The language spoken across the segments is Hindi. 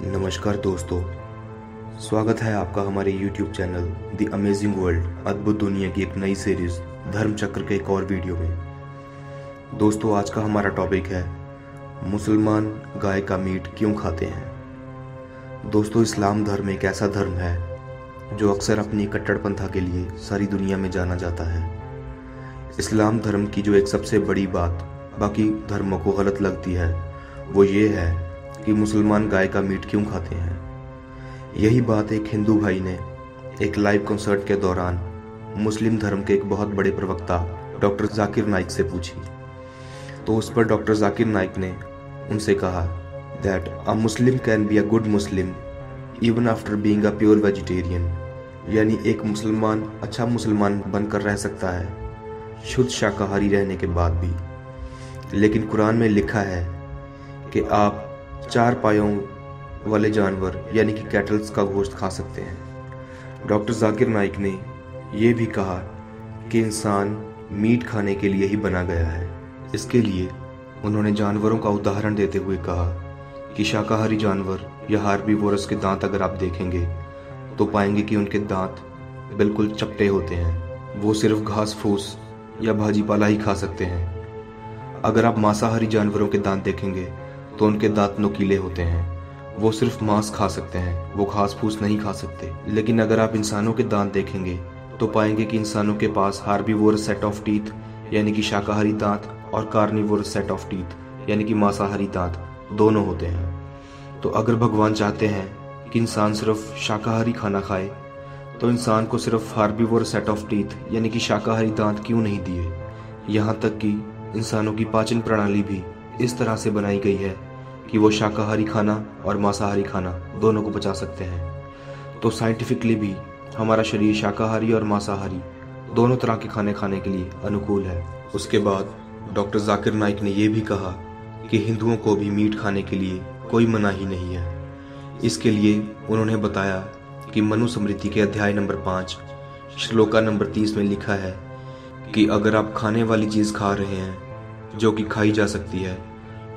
नमस्कार दोस्तों, स्वागत है आपका हमारे YouTube channel the amazing world अद्भुत दुनिया की एक नई सीरीज धर्म चक्र के एक और वीडियो में। दोस्तों, आज का हमारा टॉपिक है मुसलमान गाय का मीट क्यों खाते हैं। दोस्तों, इस्लाम धर्म एक ऐसा धर्म है जो अक्सर अपनी कट्टरपंथा के लिए सारी दुनिया में जाना जाता है। इस्लाम धर्म की जो एक सबसे बड़ी बात बाकी धर्मों को गलत लगती है वो ये है कि मुसलमान गाय का मीट क्यों खाते हैं। यही बात एक हिंदू भाई ने एक लाइव कॉन्सर्ट के दौरान मुस्लिम धर्म के एक बहुत बड़े प्रवक्ता डॉक्टर जाकिर नाइक से पूछी। तो उस पर डॉक्टर जाकिर नाइक ने उनसे कहा that a Muslim can be a good Muslim even after being a pure vegetarian, यानी एक मुसलमान अच्छा मुसलमान बनकर रह सकता है शुद्ध शाकाहारी रहने के बाद भी। लेकिन कुरान में लिखा है कि आप 4 पायों वाले जानवर यानी कि कैटल्स का गोश्त खा सकते हैं। डॉक्टर जाकिर नाइक ने यह भी कहा कि इंसान मीट खाने के लिए ही बना गया है। इसके लिए उन्होंने जानवरों का उदाहरण देते हुए कहा कि शाकाहारी जानवर या हार्बीवोरस के दांत अगर आप देखेंगे तो पाएंगे कि उनके दांत बिल्कुल चपटे होते हैं। वो सिर्फ घास फूस या भाजी पाला ही खा सकते हैं। अगर आप मांसाहारी जानवरों के दांत देखेंगे तो उनके दांत नुकीले होते हैं। वो सिर्फ मांस खा सकते हैं, वो घास फूस नहीं खा सकते। लेकिन अगर आप इंसानों के दांत देखेंगे तो पाएंगे कि इंसानों के पास हार्बीवोरस सेट ऑफ टीथ यानी कि शाकाहारी दांत और कार्निवोरस सेट ऑफ टीथ यानी कि मांसाहारी दांत दोनों होते हैं। तो अगर भगवान चाहते हैं कि इंसान सिर्फ शाकाहारी खाना खाए तो इंसान को सिर्फ हार्बीवोरस सेट ऑफ टीथ यानी कि शाकाहारी दांत क्यों नहीं दिए। यहाँ तक कि इंसानों की पाचन प्रणाली भी इस तरह से बनाई गई है कि वो शाकाहारी खाना और मांसाहारी खाना दोनों को पचा सकते हैं। तो साइंटिफिकली भी हमारा शरीर शाकाहारी और मांसाहारी दोनों तरह के खाने खाने के लिए अनुकूल है। उसके बाद डॉक्टर जाकिर नाइक ने यह भी कहा कि हिंदुओं को भी मीट खाने के लिए कोई मनाही नहीं है। इसके लिए उन्होंने बताया कि मनुस्मृति के अध्याय नंबर 5 श्लोका नंबर 30 में लिखा है कि अगर आप खाने वाली चीज़ खा रहे हैं जो कि खाई जा सकती है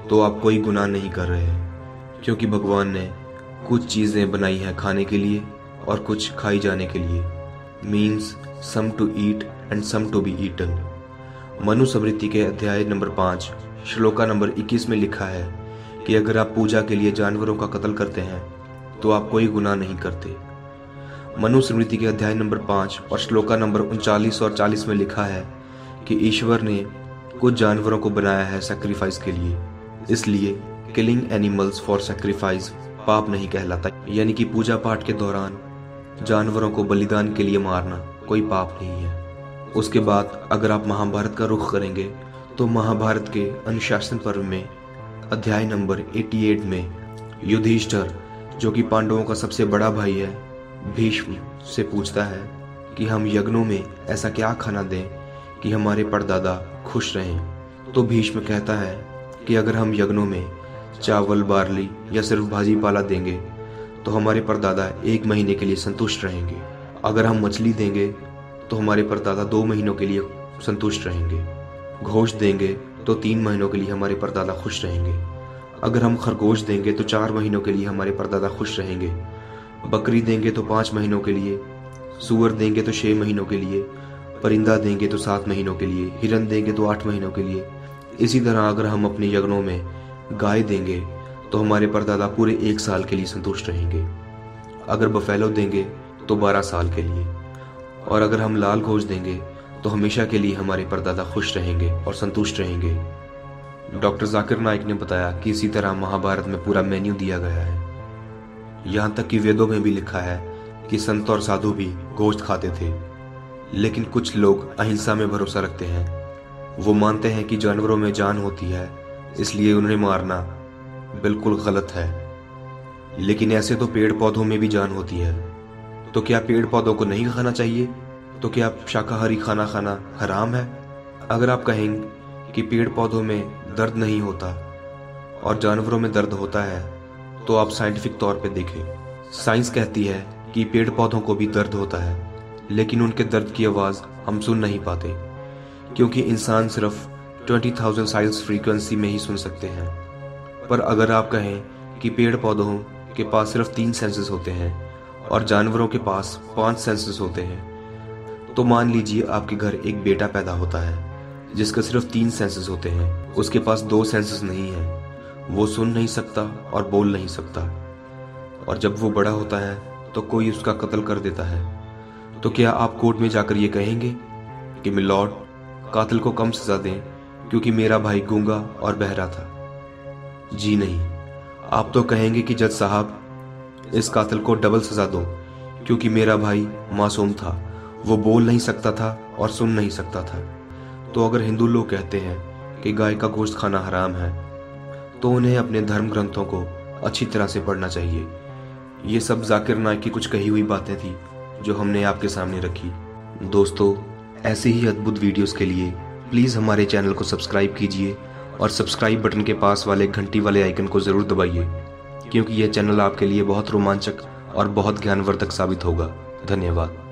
तो आप कोई गुनाह नहीं कर रहे हैं, क्योंकि भगवान ने कुछ चीज़ें बनाई हैं खाने के लिए और कुछ खाई जाने के लिए। Means some to eat and some to be eaten. Manusmriti के अध्याय नंबर 5 श्लोका नंबर 21 में लिखा है कि अगर आप पूजा के लिए जानवरों का कत्ल करते हैं तो आप कोई गुनाह नहीं करते। मनुस्मृति के अध्याय नंबर 5 और श्लोका नंबर 39 और 40 में लिखा है कि ईश्वर ने कुछ जानवरों को बनाया है सैक्रिफाइस के लिए, इसलिए किलिंग एनिमल्स फॉर सैक्रिफाइस पाप नहीं कहलाता। यानी कि पूजा पाठ के दौरान जानवरों को बलिदान के लिए मारना कोई पाप नहीं है। उसके बाद अगर आप महाभारत का रुख करेंगे तो महाभारत के अनुशासन पर्व में अध्याय नंबर 88 में युधिष्ठिर, जो कि पांडवों का सबसे बड़ा भाई है, भीष्म से पूछता है कि हम यज्ञों में ऐसा क्या खाना दें कि हमारे परदादा खुश रहें। तो भीष्म कहता है कि अगर हम यज्ञों में चावल बार्ली या सिर्फ भाजी पाला देंगे तो हमारे परदादा 1 महीने के लिए संतुष्ट रहेंगे। अगर हम मछली देंगे तो हमारे परदादा 2 महीनों के लिए संतुष्ट रहेंगे। गोश्त देंगे तो 3 महीनों के लिए हमारे परदादा खुश रहेंगे। अगर हम खरगोश देंगे तो 4 महीनों के लिए हमारे परदादा खुश रहेंगे। बकरी देंगे तो 5 महीनों के लिए, सूअर देंगे तो 6 महीनों के लिए, परिंदा देंगे तो 7 महीनों के लिए, हिरन देंगे तो 8 महीनों के लिए। इसी तरह अगर हम अपने यज्ञों में गाय देंगे तो हमारे परदादा पूरे 1 साल के लिए संतुष्ट रहेंगे। अगर बफेलो देंगे तो 12 साल के लिए, और अगर हम लाल गोश्त देंगे तो हमेशा के लिए हमारे परदादा खुश रहेंगे और संतुष्ट रहेंगे। डॉक्टर जाकिर नाइक ने बताया कि इसी तरह महाभारत में पूरा मेन्यू दिया गया है। यहाँ तक कि वेदों में भी लिखा है कि संत और साधु भी गोश्त खाते थे। लेकिन कुछ लोग अहिंसा में भरोसा रखते हैं। वो मानते हैं कि जानवरों में जान होती है, इसलिए उन्हें मारना बिल्कुल गलत है। लेकिन ऐसे तो पेड़ पौधों में भी जान होती है, तो क्या पेड़ पौधों को नहीं खाना चाहिए? तो क्या शाकाहारी खाना खाना हराम है? अगर आप कहेंगे कि पेड़ पौधों में दर्द नहीं होता और जानवरों में दर्द होता है तो आप साइंटिफिक तौर पे देखें। साइंस कहती है कि पेड़ पौधों को भी दर्द होता है, लेकिन उनके दर्द की आवाज़ हम सुन नहीं पाते, क्योंकि इंसान सिर्फ 20,000 साइल्स फ्रीक्वेंसी में ही सुन सकते हैं। पर अगर आप कहें कि पेड़ पौधों के पास सिर्फ 3 सेंसेस होते हैं और जानवरों के पास 5 सेंसेस होते हैं, तो मान लीजिए आपके घर एक बेटा पैदा होता है जिसके सिर्फ 3 सेंसेस होते हैं। उसके पास 2 सेंसेस नहीं है, वो सुन नहीं सकता और बोल नहीं सकता। और जब वो बड़ा होता है तो कोई उसका कत्ल कर देता है, तो क्या आप कोर्ट में जाकर ये कहेंगे कि मिलॉर्ड, कातिल को कम सजा दें क्योंकि मेरा भाई गूंगा और बहरा था? जी नहीं, आप तो कहेंगे कि जज साहब, इस कातिल को डबल सजा दो क्योंकि मेरा भाई मासूम था, वो बोल नहीं सकता था और सुन नहीं सकता था। तो अगर हिंदू लोग कहते हैं कि गाय का गोश्त खाना हराम है, तो उन्हें अपने धर्म ग्रंथों को अच्छी तरह से पढ़ना चाहिए। ये सब जाकिर नाइक की कुछ कही हुई बातें थी जो हमने आपके सामने रखी। दोस्तों, ऐसे ही अद्भुत वीडियोस के लिए प्लीज़ हमारे चैनल को सब्सक्राइब कीजिए और सब्सक्राइब बटन के पास वाले घंटी वाले आइकन को ज़रूर दबाइए, क्योंकि यह चैनल आपके लिए बहुत रोमांचक और बहुत ज्ञानवर्धक साबित होगा। धन्यवाद।